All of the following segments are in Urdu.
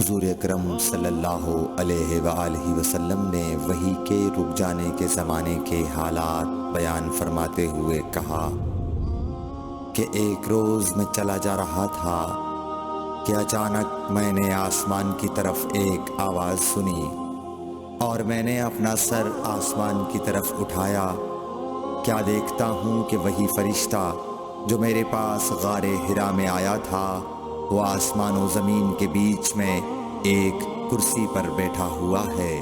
حضور اکرم صلی اللہ علیہ وآلہ وسلم نے وحی کے رک جانے کے زمانے کے حالات بیان فرماتے ہوئے کہا کہ ایک روز میں چلا جا رہا تھا کہ اچانک میں نے آسمان کی طرف ایک آواز سنی اور میں نے اپنا سر آسمان کی طرف اٹھایا۔ کیا دیکھتا ہوں کہ وہی فرشتہ جو میرے پاس غار حرا میں آیا تھا وہ آسمان و زمین کے بیچ میں ایک کرسی پر بیٹھا ہوا ہے۔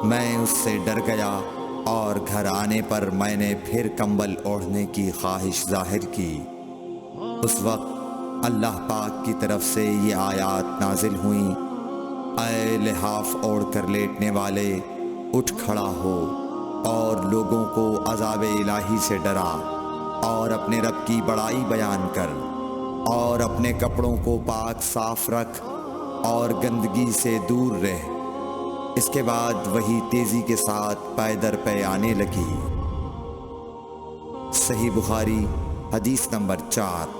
میں اس سے ڈر گیا اور گھر آنے پر میں نے پھر کمبل اوڑھنے کی خواہش ظاہر کی۔ اس وقت اللہ پاک کی طرف سے یہ آیات نازل ہوئیں، اے لحاف اوڑھ کر لیٹنے والے، اٹھ کھڑا ہو اور لوگوں کو عذاب الہی سے ڈرا، اور اپنے رب کی بڑائی بیان کر، اور اپنے کپڑوں کو پاک صاف رکھ اور گندگی سے دور رہ۔ اس کے بعد وہی تیزی کے ساتھ پے در پے آنے لگی۔ صحیح بخاری حدیث نمبر 4۔